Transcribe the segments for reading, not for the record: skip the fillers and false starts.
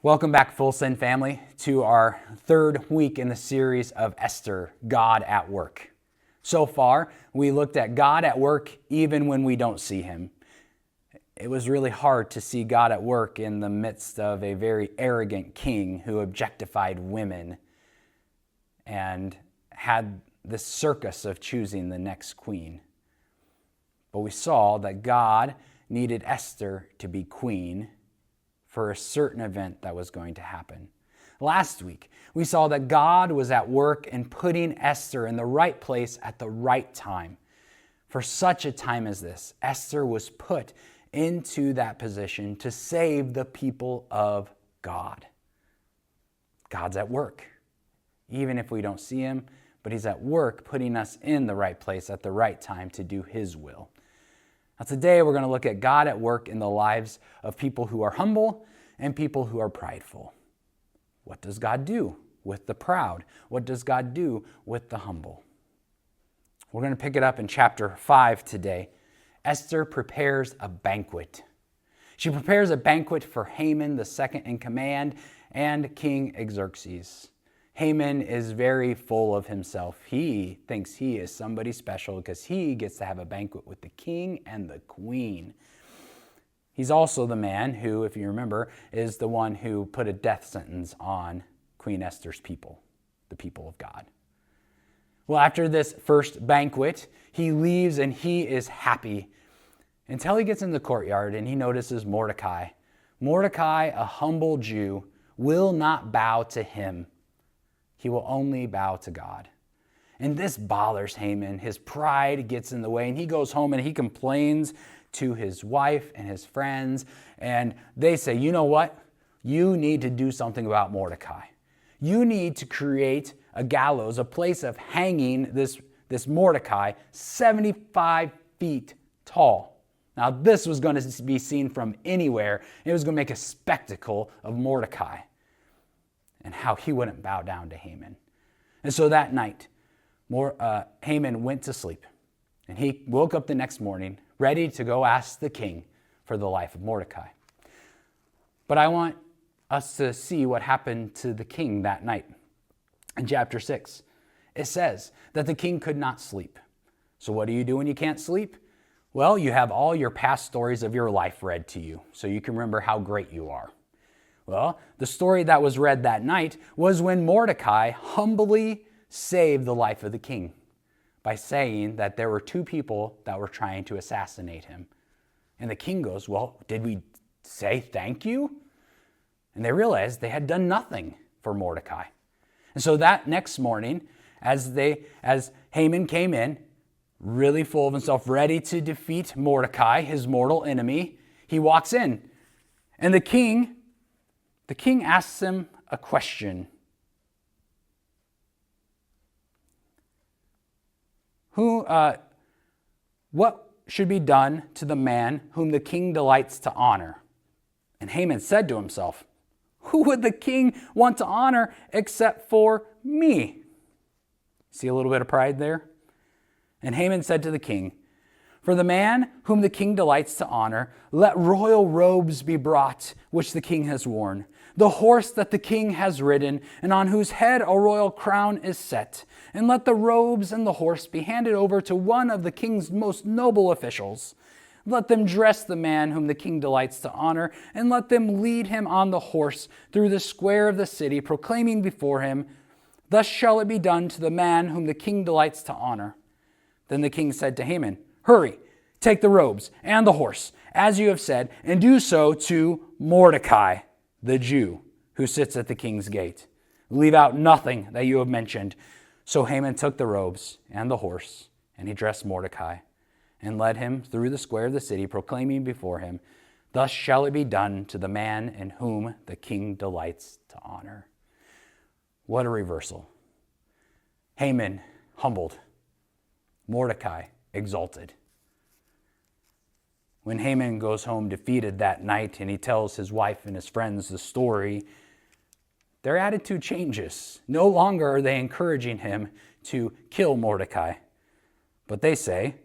Welcome back, Full Send family, to our third week in the series of Esther, God at Work. So far, we looked at God at work even when we don't see him. It was really hard to see God at work in the midst of a very arrogant king who objectified women and had this circus of choosing the next queen. But we saw that God needed Esther to be queen for a certain event that was going to happen. Last week, we saw that God was at work in putting Esther in the right place at the right time. For such a time as this, Esther was put into that position to save the people of God. God's at work, even if we don't see him, but he's at work putting us in the right place at the right time to do his will. Now today we're going to look at God at work in the lives of people who are humble and people who are prideful. What does God do with the proud? What does God do with the humble? We're going to pick it up in chapter 5 today. Esther prepares a banquet. She prepares a banquet for Haman, the second in command, and King Xerxes. Haman is very full of himself. He thinks he is somebody special because he gets to have a banquet with the king and the queen. He's also the man who, if you remember, is the one who put a death sentence on Queen Esther's people, the people of God. Well, after this first banquet, he leaves and he is happy until he gets in the courtyard and he notices Mordecai. Mordecai, a humble Jew, will not bow to him. He will only bow to God. And this bothers Haman. His pride gets in the way, and he goes home and he complains to his wife and his friends. And they say, you know what? You need to do something about Mordecai. You need to create a gallows, a place of hanging this Mordecai 75 feet tall. Now, this was going to be seen from anywhere. It was going to make a spectacle of Mordecai and how he wouldn't bow down to Haman. And so that night, Haman went to sleep. And he woke up the next morning, ready to go ask the king for the life of Mordecai. But I want us to see what happened to the king that night. In chapter 6, it says that the king could not sleep. So what do you do when you can't sleep? Well, you have all your past stories of your life read to you, so you can remember how great you are. Well, the story that was read that night was when Mordecai humbly saved the life of the king by saying that there were two people that were trying to assassinate him. And the king goes, well, did we say thank you? And they realized they had done nothing for Mordecai. And so that next morning, as Haman came in, really full of himself, ready to defeat Mordecai, his mortal enemy, he walks in. And the king asks him a question. What should be done to the man whom the king delights to honor? And Haman said to himself, who would the king want to honor except for me? See a little bit of pride there? And Haman said to the king, for the man whom the king delights to honor, let royal robes be brought, which the king has worn, the horse that the king has ridden, and on whose head a royal crown is set. And let the robes and the horse be handed over to one of the king's most noble officials. Let them dress the man whom the king delights to honor, and let them lead him on the horse through the square of the city, proclaiming before him, thus shall it be done to the man whom the king delights to honor. Then the king said to Haman, hurry, take the robes and the horse, as you have said, and do so to Mordecai, the Jew, who sits at the king's gate. Leave out nothing that you have mentioned. So Haman took the robes and the horse, and he dressed Mordecai, and led him through the square of the city, proclaiming before him, thus shall it be done to the man in whom the king delights to honor. What a reversal. Haman humbled, Mordecai exalted. When Haman goes home defeated that night and he tells his wife and his friends the story, their attitude changes. No longer are they encouraging him to kill Mordecai, but they say,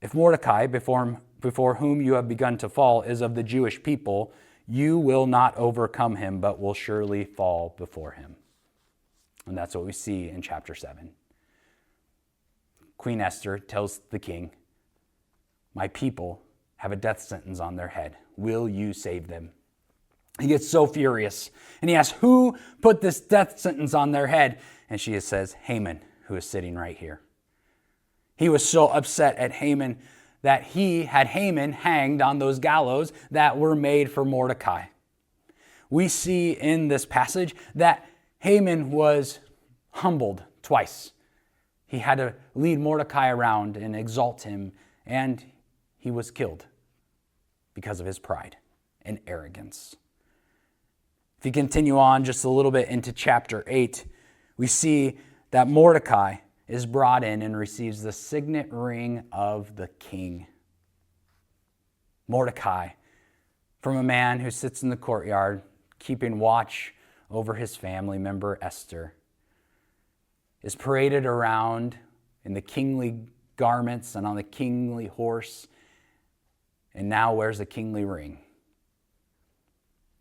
if Mordecai, before whom you have begun to fall, is of the Jewish people, you will not overcome him, but will surely fall before him. And that's what we see in chapter 7. Queen Esther tells the king, my people have a death sentence on their head. Will you save them? He gets so furious, and he asks, who put this death sentence on their head? And she says, Haman, who is sitting right here. He was so upset at Haman that he had Haman hanged on those gallows that were made for Mordecai. We see in this passage that Haman was humbled twice. He had to lead Mordecai around and exalt him, and he was killed because of his pride and arrogance. If you continue on just a little bit into chapter 8, we see that Mordecai is brought in and receives the signet ring of the king. Mordecai, from a man who sits in the courtyard, keeping watch over his family member Esther, is paraded around in the kingly garments and on the kingly horse, and now wears a kingly ring.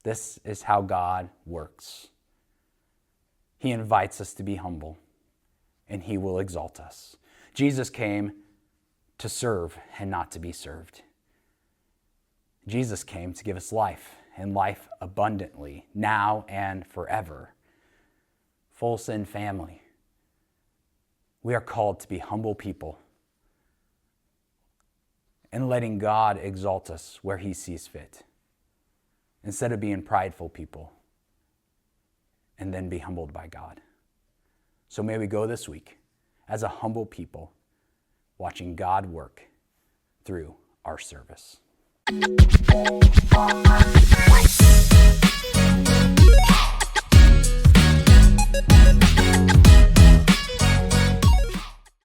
This is how God works. He invites us to be humble, and he will exalt us. Jesus came to serve and not to be served. Jesus came to give us life, and life abundantly, now and forever. Full Sin family, we are called to be humble people and letting God exalt us where he sees fit, instead of being prideful people and then be humbled by God. So may we go this week as a humble people, watching God work through our service.